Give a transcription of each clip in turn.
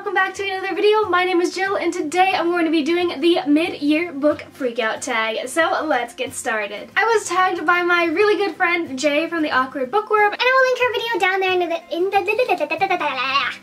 welcome back to another video. My name is Jill and today I'm going to be doing the mid-year book freakout tag. So let's get started. I was tagged by my really good friend Jay from the Awkward Bookworm, and I will link her video down there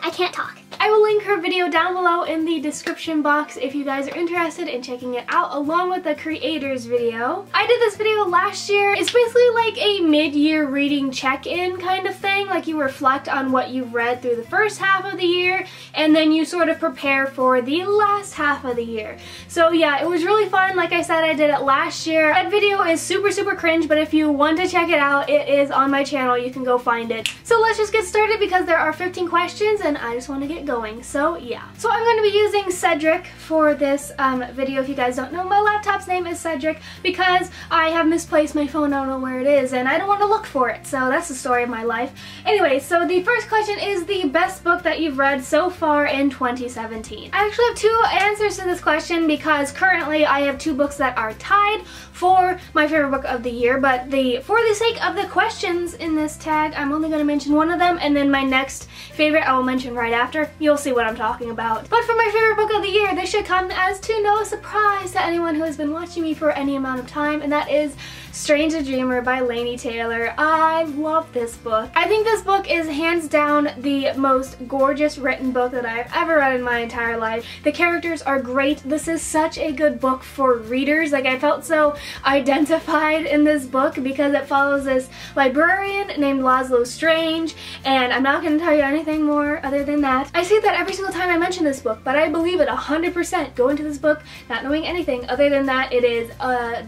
I can't talk. I will link her video down below in the description box if you guys are interested in checking it out, along with the creators video. I did this video last year. It's basically like a mid-year reading check-in kind of thing. Like you reflect on what you've read through the first half of the year, and then you sort of prepare for the last half of the year. So yeah, it was really fun. Like I said, I did it last year. That video is super cringe, but if you want to check it out, it is on my channel. You can go find it. So let's just get started because there are 15 questions and I just want to get going. So yeah. So I'm going to be using Cedric for this video. If you guys don't know, my laptop's name is Cedric because I have misplaced my phone. I don't know where it is and I don't want to look for it. So that's the story of my life. Anyway, so the first question is the best book that you've read so far in 2017. I actually have two answers to this question because currently I have two books that are tied for my favorite book of the year, but for the sake of the questions in this tag, I'm only going to mention one of them, and then my next favorite I will mention right after. You'll see what I'm talking about. But for my favorite book of the year, this should come as to no surprise to anyone who has been watching me for any amount of time, and that is Strange a Dreamer by Laini Taylor. I love this book. I think this book is hands down the most gorgeous written book that I've ever read in my entire life. The characters are great. This is such a good book for readers. Like, I felt so identified in this book because it follows this librarian named Laszlo Strange, and I'm not going to tell you anything more other than that. I say that every single time I mention this book, but I believe it 100%. Go into this book not knowing anything other than that it is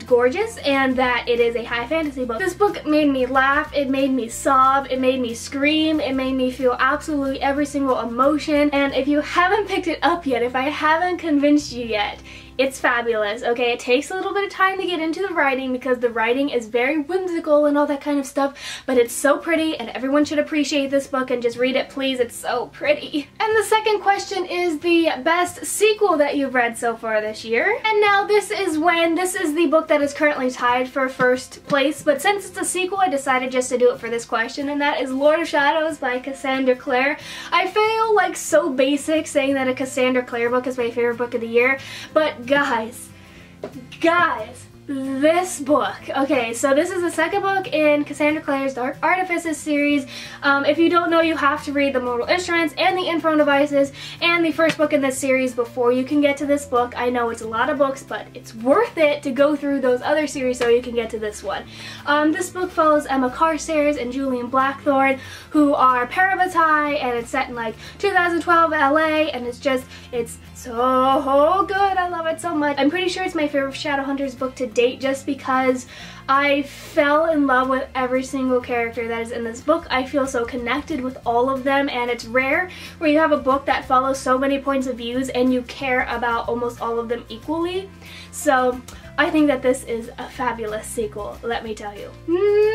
gorgeous and that it is a high fantasy book. This book made me laugh, it made me sob, it made me scream, it made me feel absolutely every single emotion, and if you haven't picked it up yet, if I haven't convinced you yet, it's fabulous, okay? It takes a little bit of time to get into the writing because the writing is very whimsical and all that kind of stuff, but it's so pretty and everyone should appreciate this book and just read it, please. It's so pretty. And the second question is the best sequel that you've read so far this year. And now this is the book that is currently tied for first place, but since it's a sequel, I decided just to do it for this question, and that is Lord of Shadows by Cassandra Clare. I feel like so basic saying that a Cassandra Clare book is my favorite book of the year, but guys, this book. Okay, so this is the second book in Cassandra Clare's Dark Artifices series. If you don't know, you have to read The Mortal Instruments and The Infernal Devices and the first book in this series before you can get to this book. I know it's a lot of books, but it's worth it to go through those other series so you can get to this one. This book follows Emma Carstairs and Julian Blackthorne, who are parabatai, and it's set in like 2012 LA, and it's so good. I love it so much. I'm pretty sure it's my favorite Shadowhunters book to date just because I fell in love with every single character that is in this book. I feel so connected with all of them, and it's rare where you have a book that follows so many points of views and you care about almost all of them equally. So I think that this is a fabulous sequel, let me tell you.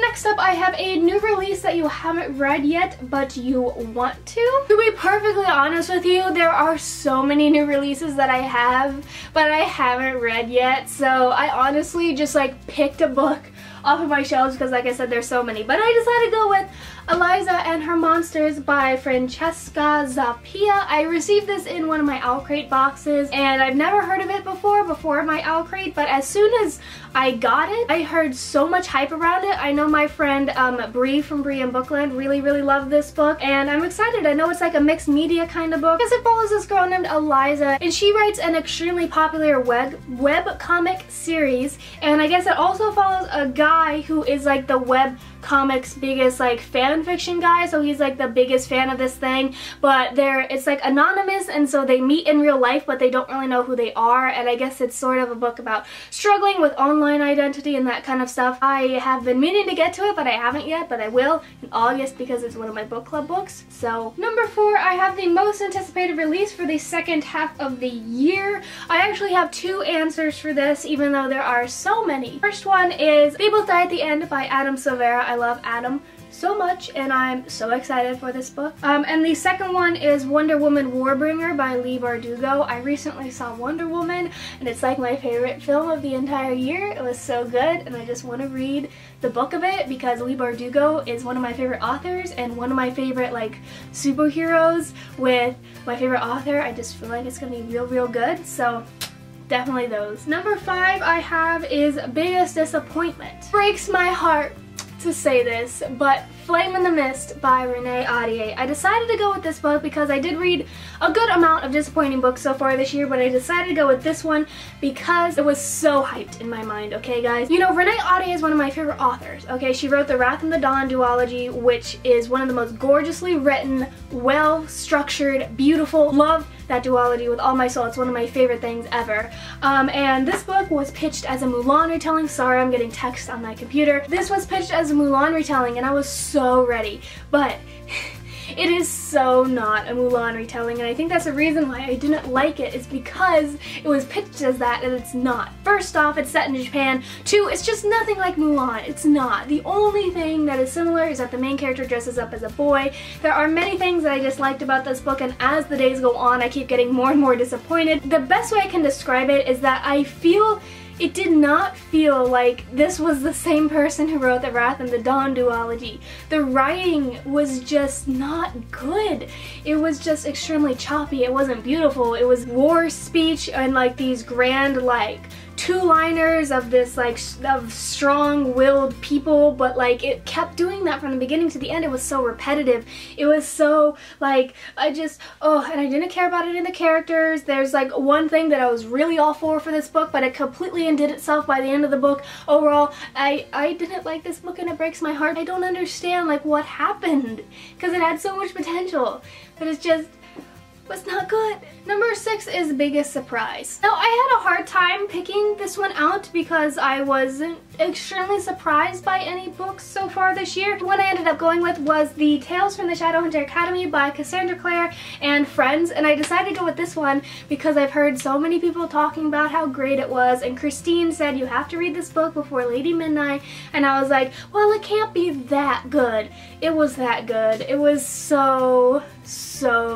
Next up, I have a new release that you haven't read yet, but you want to. To be perfectly honest with you, there are so many new releases that I have, but I haven't read yet, so I honestly just like picked a book off of my shelves because, like I said, there's so many. But I decided to go with Eliza and Her Monsters by Francesca Zappia. I received this in one of my Owl Crate boxes, and I've never heard of it before my Owl Crate, but as soon as I got it, I heard so much hype around it. I know my friend Bree from Bree and Bookland really loved this book, and I'm excited. I know it's like a mixed media kind of book because it follows this girl named Eliza, and she writes an extremely popular web comic series, and I guess it also follows a guy who is like the web comics biggest like fan fiction guy, so he's like the biggest fan of this thing, but it's like anonymous, and so they meet in real life but they don't really know who they are, and I guess it's sort of a book about struggling with online identity and that kind of stuff. I have been meaning to get to it, but I haven't yet, but I will in August because it's one of my book club books. So number 4, I have the most anticipated release for the second half of the year. I actually have two answers for this, even though there are so many. First one is They Both Die at the End by Adam Silvera. I love Adam so much, and I'm so excited for this book. And the second one is Wonder Woman Warbringer by Leigh Bardugo. I recently saw Wonder Woman, and it's like my favorite film of the entire year. It was so good, and I just want to read the book of it because Leigh Bardugo is one of my favorite authors and one of my favorite like superheroes with my favorite author. I just feel like it's gonna be real good, so definitely those. Number 5 I have is Biggest Disappointment. Breaks my heart to say this, but Flame in the Mist by Renee Ahdieh. I decided to go with this book because I did read a good amount of disappointing books so far this year, but I decided to go with this one because it was so hyped in my mind, okay guys? You know, Renee Ahdieh is one of my favorite authors, okay? She wrote the Wrath and the Dawn duology, which is one of the most gorgeously written, well-structured, beautiful, love that duology with all my soul. It's one of my favorite things ever. And this book was pitched as a Mulan retelling. Sorry, I'm getting text on my computer. This was pitched as a Mulan retelling, and I was so ready, but it is so not a Mulan retelling, and I think that's the reason why I didn't like it, is because it was pitched as that and it's not. First off, it's set in Japan. 2, it's just nothing like Mulan. It's not. The only thing that is similar is that the main character dresses up as a boy. There are many things that I disliked about this book, and as the days go on, I keep getting more and more disappointed. The best way I can describe it is that I feel it did not feel like this was the same person who wrote the Wrath and the Dawn duology. The writing was just not good. It was just extremely choppy. It wasn't beautiful. It was war speech and like these grand like two-liners of this like of strong-willed people, but like it kept doing that from the beginning to the end. It was so repetitive. It was so like and I didn't care about any of the characters. There's like one thing that I was really all for this book, but it completely undid itself by the end of the book. Overall, I didn't like this book, and it breaks my heart. I don't understand like what happened because it had so much potential, but it's just was not good. Number 6 is Biggest Surprise. Now, I had a hard time picking this one out because I wasn't extremely surprised by any books so far this year. The one I ended up going with was the Tales from the Shadowhunter Academy by Cassandra Clare and friends, and I decided to go with this one because I've heard so many people talking about how great it was, and Christine said you have to read this book before Lady Midnight, and I was like, well, it can't be that good. It was that good. It was so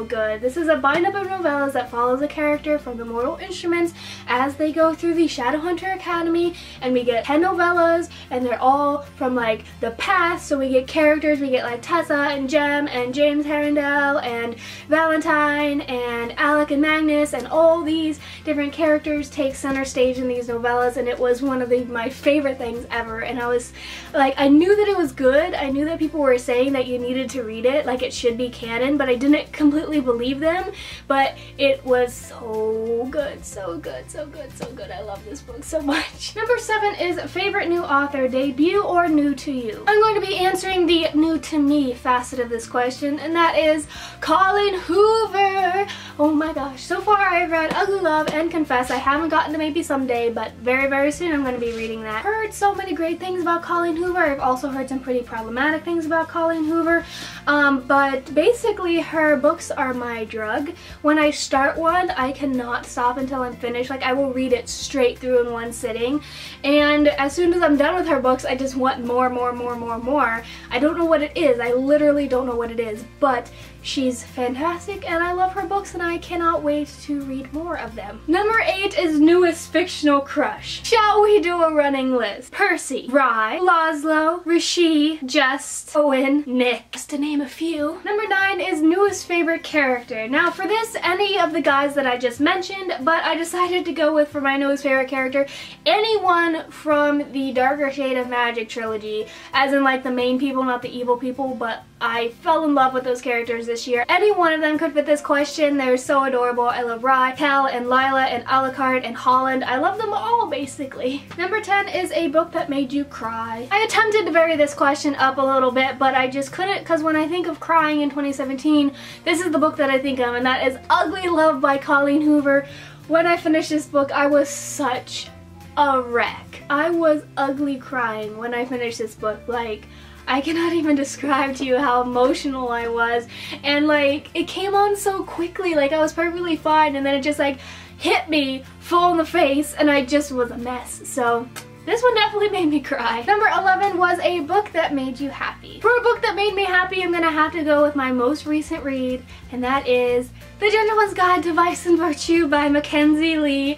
good. This is a bind-up of novellas that follows a character from the Mortal Instruments as they go through the Shadowhunter Academy, and we get 10 novellas, and they're all from like the past, so we get characters, we get like Tessa and Jem and James Harrendale and Valentine and Alec and Magnus, and all these different characters take center stage in these novellas, and it was one of my favorite things ever. And I was like, I knew that it was good. I knew that people were saying that you needed to read it, like it should be canon, but I didn't completely believe them, but it was so good, so good, so good, so good. I love this book so much. Number 7 is Favorite New Author, Debut or New to You. I'm going to be answering the new to me facet of this question, and that is Colleen Hoover. Oh my gosh. So far I've read Ugly Love and Confess. I haven't gotten to Maybe Someday, but very soon I'm going to be reading that. Heard so many great things about Colleen Hoover. I've also heard some pretty problematic things about Colleen Hoover, but basically her books are my drug. When I start one, I cannot stop until I'm finished. Like, I will read it straight through in one sitting, and as soon as I'm done with her books, I just want more. I don't know what it is. I literally don't know what it is, but she's fantastic, and I love her books, and I cannot wait to read more of them. Number 8 is Newest Fictional Crush. Shall we do a running list? Percy, Rye, Laszlo, Rishi, Just, Owen, Nick, just to name a few. Number 9 is Newest Favorite Character. Now for this, any of the guys that I just mentioned, but I decided to go with, for my newest favorite character, anyone from the Darker Shade of Magic trilogy, as in like the main people, not the evil people, but I fell in love with those characters this year. Any one of them could fit this question. They're so adorable. I love Rye, Cal, and Lila, and Alucard, and Holland. I love them all, basically. Number 10 is a book that made you cry. I attempted to vary this question up a little bit, but I just couldn't, because when I think of crying in 2017, this is the book that I think of, and that is Ugly Love by Colleen Hoover. When I finished this book, I was such a wreck. I was ugly crying when I finished this book. Like, I cannot even describe to you how emotional I was, and like it came on so quickly. Like, I was perfectly fine, and then it just like hit me full in the face, and I just was a mess. So This one definitely made me cry. Number 11 was a book that made you happy. For a book that made me happy, I'm gonna have to go with my most recent read, and that is The Gentleman's Guide to Vice and Virtue by Mackenzie Lee.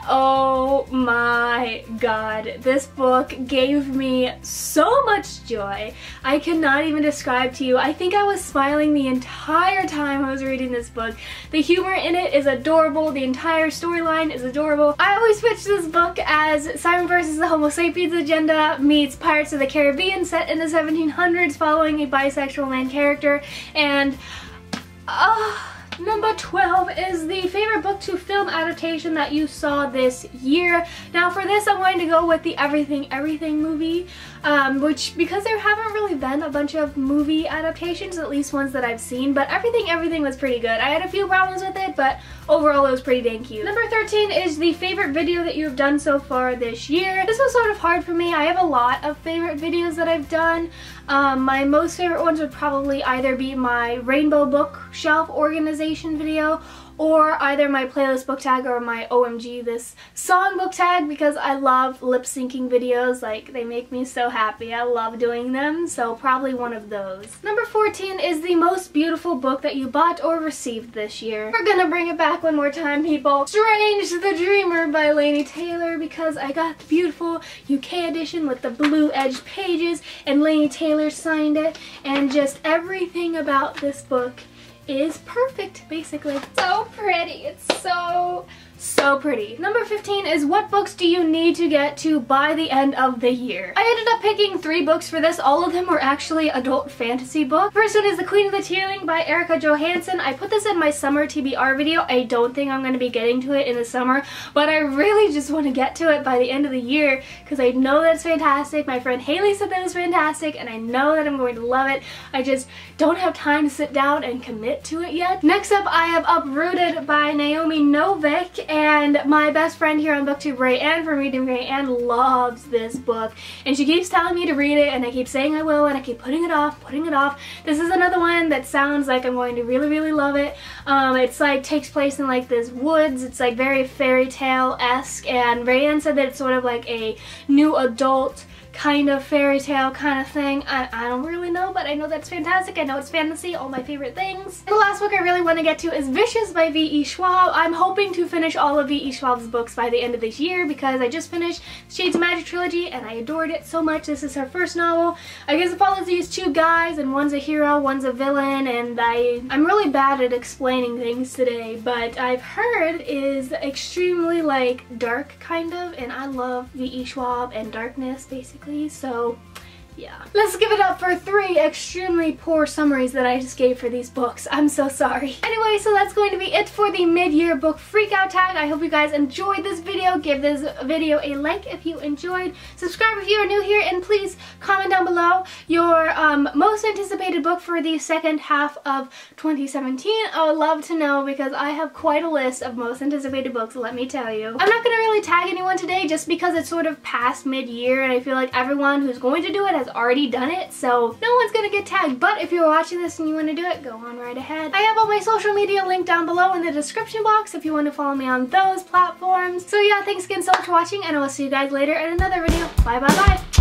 Oh my god, this book gave me so much joy. I cannot even describe to you. I think I was smiling the entire time I was reading this book. The humor in it is adorable. The entire storyline is adorable. I always pitch this book as Simon vs. the Homo sapiens agenda meets Pirates of the Caribbean set in the 1700s following a bisexual main character, and number 12 is the favorite book to film adaptation that you saw this year. Now for this I'm going to go with the Everything Everything movie, which, because there haven't really been a bunch of movie adaptations, at least ones that I've seen, but Everything Everything was pretty good. I had a few problems with it, but overall it was pretty dang cute. Number 13 is the favorite video that you've done so far this year. This was sort of hard for me. I have a lot of favorite videos that I've done. My most favorite ones would probably either be my rainbow bookshelf organization video, or either my playlist book tag or my OMG this song book tag, because I love lip syncing videos. Like, they make me so happy. I love doing them, so probably one of those. Number 14 is the most beautiful book that you bought or received this year. We're gonna bring it back one more time, people. Strange the Dreamer by Laini Taylor, because I got the beautiful UK edition with the blue edged pages and Laini Taylor signed it, and just everything about this book is perfect, basically. So pretty. It's so pretty. Number 15 is what books do you need to get to by the end of the year? I ended up picking 3 books for this. All of them were actually adult fantasy books. First one is The Queen of the Tearling by Erica Johansson. I put this in my summer TBR video. I don't think I'm going to be getting to it in the summer, but I really just want to get to it by the end of the year because I know that it's fantastic. My friend Haley said that it was fantastic, and I know that I'm going to love it. I just don't have time to sit down and commit to it yet. Next up, I have Uprooted by Naomi Novik, and my best friend here on BookTube, Rayanne from Reading Rayanne, loves this book, and she keeps telling me to read it, and I keep saying I will, and I keep putting it off. This is another one that sounds like I'm going to really love it. It's like takes place in like this woods. It's like very fairy tale-esque, and Rayanne said that it's sort of like a new adult kind of fairy tale kind of thing. I don't really know, but I know that's fantastic. I know it's fantasy, all my favorite things. And the last book I really want to get to is Vicious by V.E. Schwab. I'm hoping to finish all of V.E. Schwab's books by the end of this year because I just finished Shades of Magic trilogy and I adored it so much. This is her first novel. I guess it follows these 2 guys, and one's a hero, one's a villain, and I'm really bad at explaining things today, but I've heard is extremely like dark kind of, and I love V.E. Schwab and darkness basically. So yeah. Let's give it up for 3 extremely poor summaries that I just gave for these books. I'm so sorry. Anyway, so that's going to be it for the mid-year book freakout tag. I hope you guys enjoyed this video. Give this video a like if you enjoyed. Subscribe if you are new here, and please comment down below your most anticipated book for the second half of 2017. I would love to know because I have quite a list of most anticipated books, let me tell you. I'm not going to really tag anyone today just because it's sort of past mid-year, and I feel like everyone who's going to do it has already done it, so no one's gonna get tagged. But if you're watching this and you want to do it, go on right ahead. I have all my social media linked down below in the description box if you want to follow me on those platforms. So yeah, thanks again so much for watching, and I will see you guys later in another video. Bye bye bye.